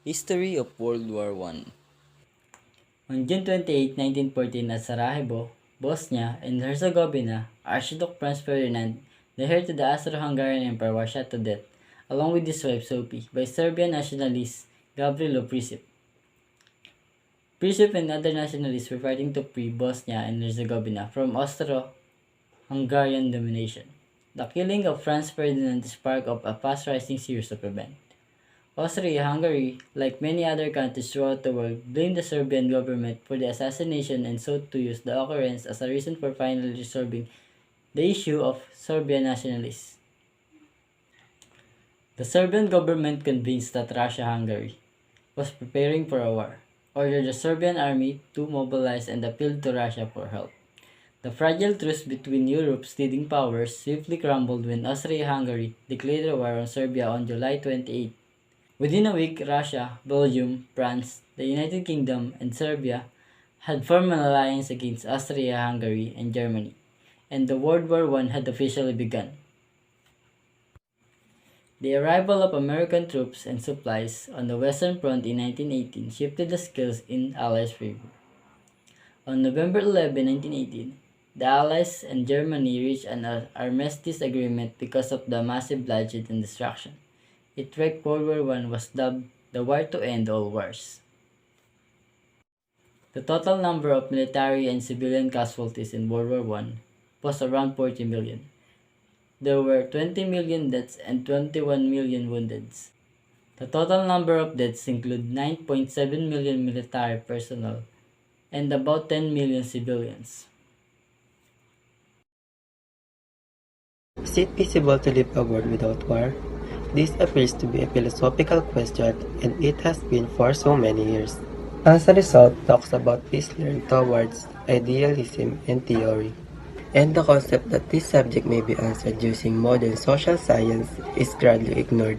History of World War I. On June 28, 1914 at Sarajevo, Bosnia and Herzegovina, Archduke Franz Ferdinand, the heir to the Austro-Hungarian Empire, was shot to death, along with his wife Sophie, by Serbian nationalist Gavrilo Princip. Princip and other nationalists were fighting to free Bosnia and Herzegovina from Austro-Hungarian domination. The killing of Franz Ferdinand sparked up a fast-rising series of events. Austria-Hungary, like many other countries throughout the world, blamed the Serbian government for the assassination and sought to use the occurrence as a reason for finally resolving the issue of Serbian nationalists. The Serbian government, convinced that Russia-Hungary was preparing for a war, ordered the Serbian army to mobilize and appealed to Russia for help. The fragile truce between Europe's leading powers swiftly crumbled when Austria-Hungary declared war on Serbia on July 28. Within a week, Russia, Belgium, France, the United Kingdom, and Serbia had formed an alliance against Austria-Hungary and Germany, and the World War I had officially begun. The arrival of American troops and supplies on the Western Front in 1918 shifted the scales in Allies' favor. On November 11, 1918, the Allies and Germany reached an armistice agreement because of the massive bloodshed and destruction. It wrecked World War I was dubbed the war to end all wars. The total number of military and civilian casualties in World War I was around 40 million. There were 20 million deaths and 21 million wounded. The total number of deaths include 9.7 million military personnel and about 10 million civilians. Is it feasible to live a world without war? This appears to be a philosophical question, and it has been for so many years. As a result, talks about peace learn towards idealism and theory. And the concept that this subject may be answered using modern social science is gradually ignored.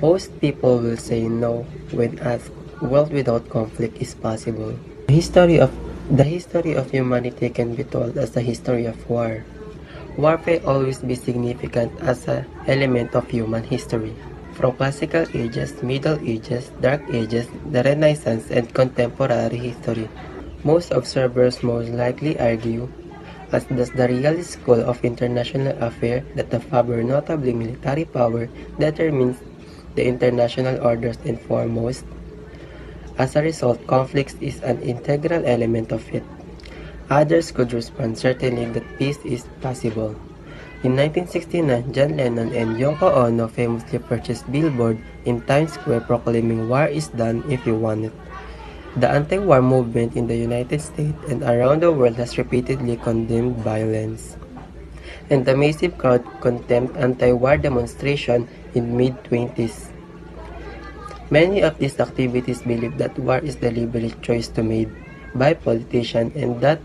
Most people will say no when asked, world without conflict is possible. The history of humanity can be told as a history of war. War may always be significant as an element of human history. From classical ages, Middle Ages, Dark Ages, the Renaissance, and contemporary history, most observers most likely argue, as does the realist school of international affairs, that the power, notably military power, determines the international orders and foremost. As a result, conflict is an integral element of it. Others could respond certainly that peace is possible. In 1969, John Lennon and Yoko Ono famously purchased billboard in Times Square proclaiming war is done if you want it. The anti-war movement in the United States and around the world has repeatedly condemned violence. And the massive crowd condemned anti-war demonstration in mid-20s. Many of these activities believe that war is the deliberate choice to made by politicians and that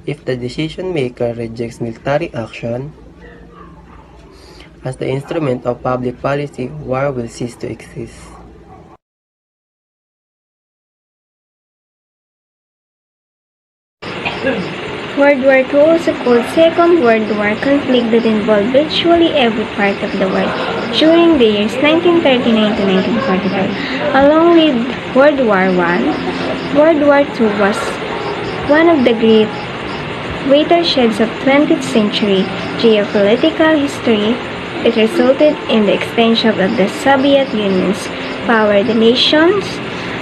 if the decision maker rejects military action as the instrument of public policy, war will cease to exist. World War II, also called Second World War, conflict that involved virtually every part of the world during the years 1939 to 1945. Along with World War I, World War II was one of the great watersheds of 20th century geopolitical history. It resulted in the extension of the Soviet Union's power. The nations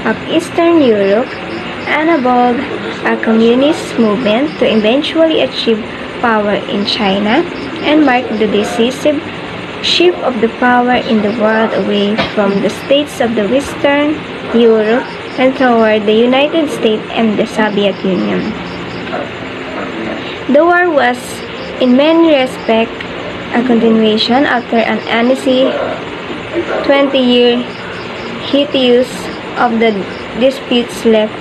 of Eastern Europe enabled a communist movement to eventually achieve power in China and marked the decisive shift of the power in the world away from the states of the Western Europe and toward the United States and the Soviet Union. The war was, in many respects, a continuation after an uneasy 20-year hiatus of the disputes left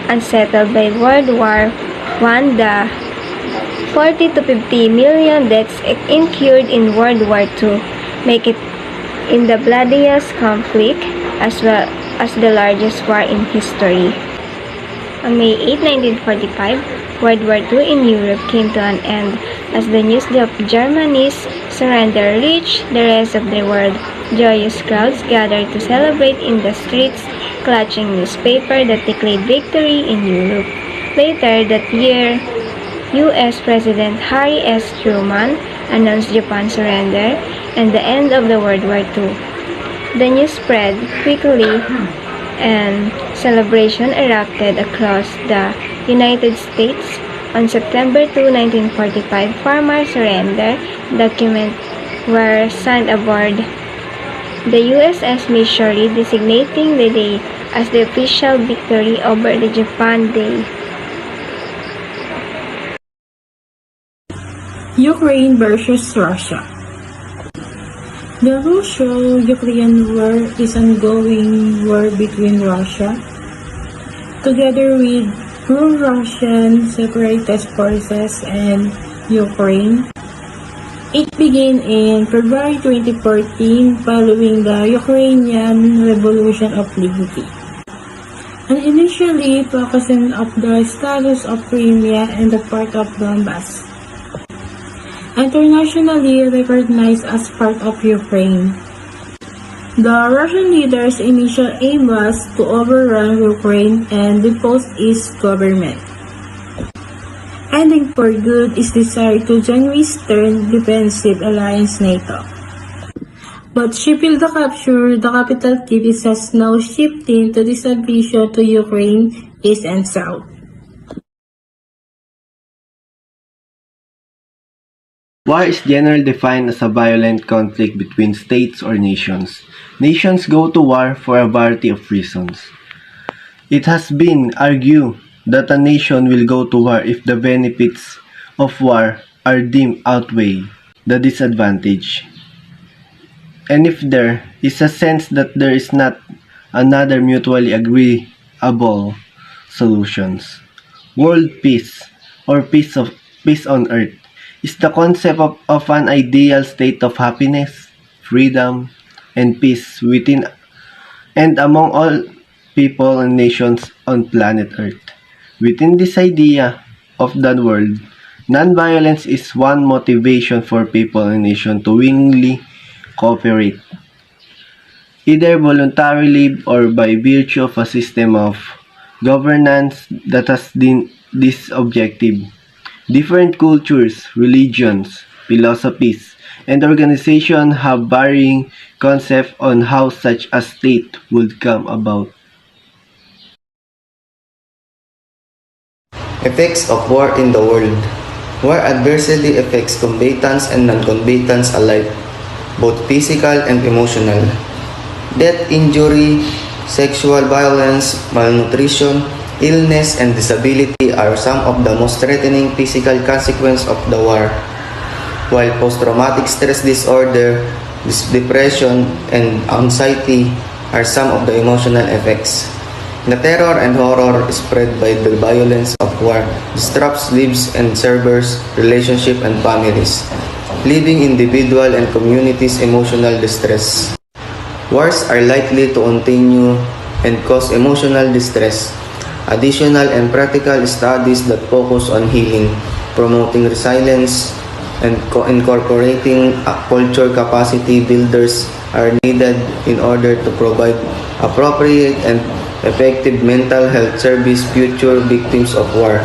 unsettled by World War I. The 40 to 50 million deaths incurred in World War II make it in the bloodiest conflict as well as the largest war in history. On May 8, 1945, World War II in Europe came to an end as the news of Germany's surrender reached the rest of the world. Joyous crowds gathered to celebrate in the streets, clutching newspaper that declared victory in Europe. Later that year, U.S. President Harry S. Truman announced Japan's surrender and the end of the World War II. The news spread quickly and celebration erupted across the United States. On September 2, 1945, Farmer surrender documents were signed aboard the USS Missouri, designating the day as the official victory over the Japan Day. Ukraine versus Russia. The Russo-Ukrainian War is an ongoing war between Russia, together with pro-Russian separatist forces and Ukraine. It began in February 2014 following the Ukrainian Revolution of Liberty, and initially focusing on the status of Crimea and the part of Donbass, internationally recognized as part of Ukraine. The Russian leader's initial aim was to overrun Ukraine and depose its government. Ending for good is desire to join Western defensive alliance NATO. But shipping the capture, the capital cities has now shifted to distribution to Ukraine, east and south. War is generally defined as a violent conflict between states or nations. Nations go to war for a variety of reasons. It has been argued that a nation will go to war if the benefits of war are deemed outweigh the disadvantage, and if there is a sense that there is not another mutually agreeable solutions. World peace, or peace on earth, is the concept of an ideal state of happiness, freedom, and peace within and among all people and nations on planet Earth. Within this idea of the world, non-violence is one motivation for people and nations to willingly cooperate, either voluntarily or by virtue of a system of governance that has this objective. Different cultures, religions, philosophies, and organizations have varying concepts on how such a state would come about. Effects of war in the world. War adversely affects combatants and non-combatants alike, both physical and emotional. Death, injury, sexual violence, malnutrition, illness, and disability are some of the most threatening physical consequences of the war, while post-traumatic stress disorder, depression, and anxiety are some of the emotional effects. The terror and horror spread by the violence of war disrupts lives and severs relationships and families, leaving individual and communities emotional distress. Wars are likely to continue and cause emotional distress. Additional and practical studies that focus on healing, promoting resilience, and incorporating culture capacity builders are needed in order to provide appropriate and effective mental health service future victims of war.